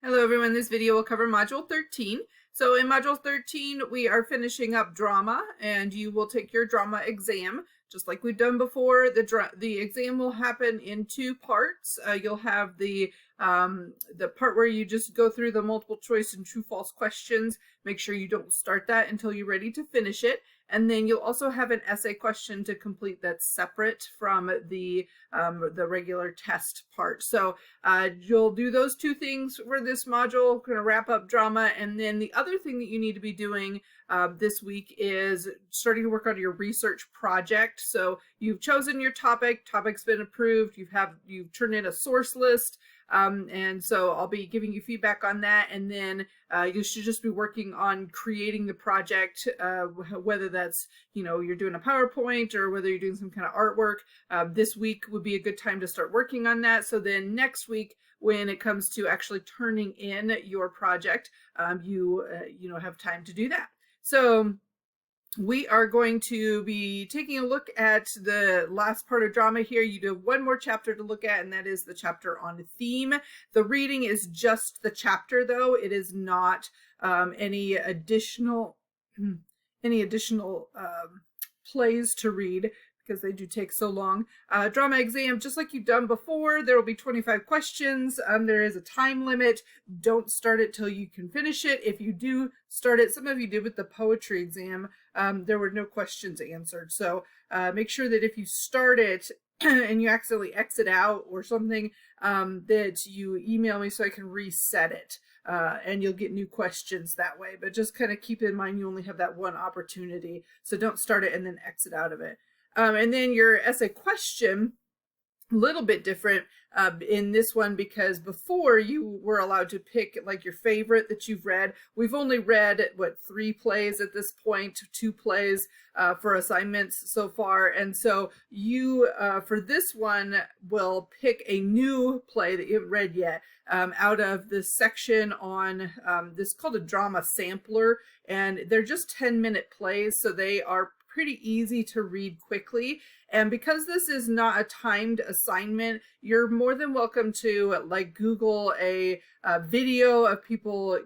Hello everyone, this video will cover Module 13. So in Module 13, we are finishing up drama and you will take your drama exam. Just like we've done before, the exam will happen in two parts. You'll have the part where you just go through the multiple choice and true false questions. Make sure you don't start that until you're ready to finish it. And then you'll also have an essay question to complete that's separate from the regular test part. So you'll do those two things for this module. We're going to wrap up drama. And then the other thing that you need to be doing this week is starting to work on your research project. So you've chosen your topic's been approved, you've turned in a source list. And so I'll be giving you feedback on that, and then you should just be working on creating the project, whether that's, you're doing a PowerPoint or whether you're doing some kind of artwork. This week would be a good time to start working on that. So then next week, when it comes to actually turning in your project, you have time to do that. So we are going to be taking a look at the last part of drama here. You do have one more chapter to look at, and that is the chapter on theme. The reading is just the chapter, though. It is not any additional plays to read, because they do take so long. Drama exam, just like you've done before, there will be 25 questions. There is a time limit. Don't start it till you can finish it. If you do start it, some of you did with the poetry exam, there were no questions answered. So make sure that if you start it and you accidentally exit out or something, that you email me so I can reset it. And you'll get new questions that way. But just kind of keep in mind you only have that one opportunity. So don't start it and then exit out of it. And then your essay question, a little bit different in this one, because before you were allowed to pick like your favorite that you've read. We've only read, 3 plays at this point, 2 plays for assignments so far. And so you, for this one, will pick a new play that you haven't read yet out of this section on, this is called a drama sampler. And they're just 10-minute plays, so they are pretty easy to read quickly. And because this is not a timed assignment, you're more than welcome to Google a video of people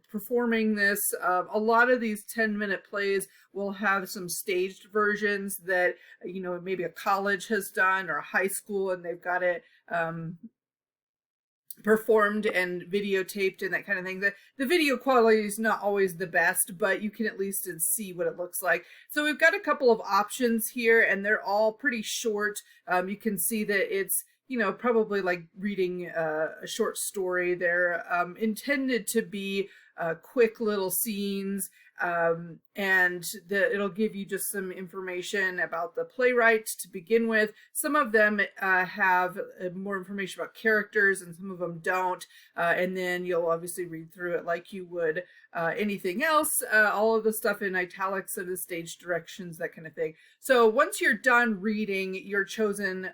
performing this. A lot of these 10-minute plays will have some staged versions that maybe a college has done or a high school, and they've got it performed and videotaped and that kind of thing. The video quality is not always the best, but you can at least see what it looks like. So we've got a couple of options here, and they're all pretty short. You can see that it's probably like reading a short story. They're intended to be quick little scenes, and it'll give you just some information about the playwright to begin with. Some of them have more information about characters, and some of them don't. And then you'll obviously read through it like you would anything else. All of the stuff in italics of the stage directions, that kind of thing. So once you're done reading your chosen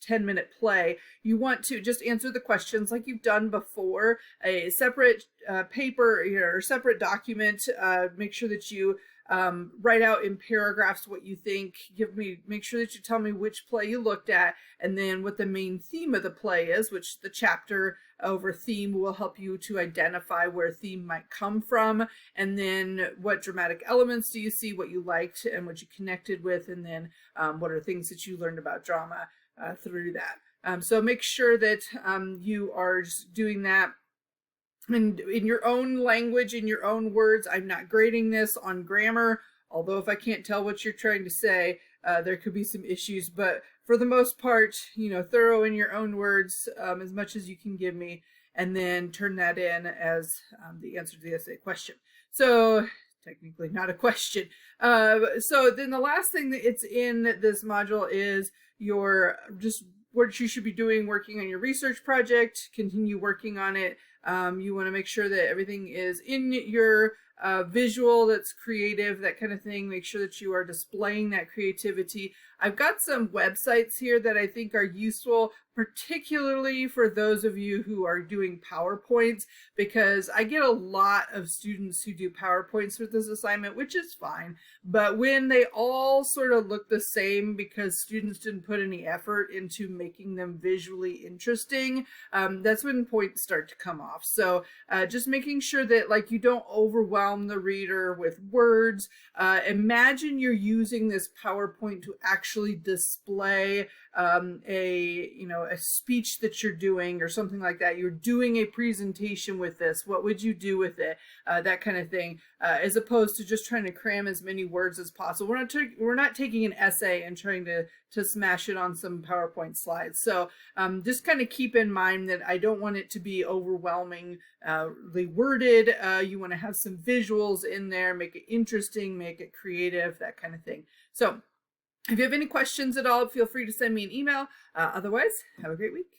10-minute play, you want to just answer the questions like you've done before. A separate paper or separate document. Make sure that you write out in paragraphs what you think. Make sure that you tell me which play you looked at, and then what the main theme of the play is, which the chapter over theme will help you to identify where theme might come from, and then what dramatic elements do you see, what you liked and what you connected with, and then what are things that you learned about drama through that. So make sure that you are just doing that in your own language, in your own words. I'm not grading this on grammar, although if I can't tell what you're trying to say, there could be some issues. But for the most part, thorough in your own words, as much as you can give me, and then turn that in as the answer to the essay question. So technically not a question. So then the last thing that it's in this module is what you should be doing, working on your research project. Continue working on it. You want to make sure that everything is in your visual, that's creative, that kind of thing. Make sure that you are displaying that creativity. I've got some websites here that I think are useful, particularly for those of you who are doing PowerPoints, because I get a lot of students who do PowerPoints with this assignment, which is fine. But when they all sort of look the same because students didn't put any effort into making them visually interesting, that's when points start to come off. So just making sure that like you don't overwhelm the reader with words. Imagine you're using this PowerPoint to actually display a speech that you're doing or something like that. You're doing a presentation with this. What would you do with it? That kind of thing, as opposed to just trying to cram as many words as possible. We're not taking an essay and trying to smash it on some PowerPoint slides. So just kind of keep in mind that I don't want it to be overwhelmingly worded. You want to have some visuals in there, make it interesting, make it creative, that kind of thing. So if you have any questions at all, feel free to send me an email. Otherwise, have a great week.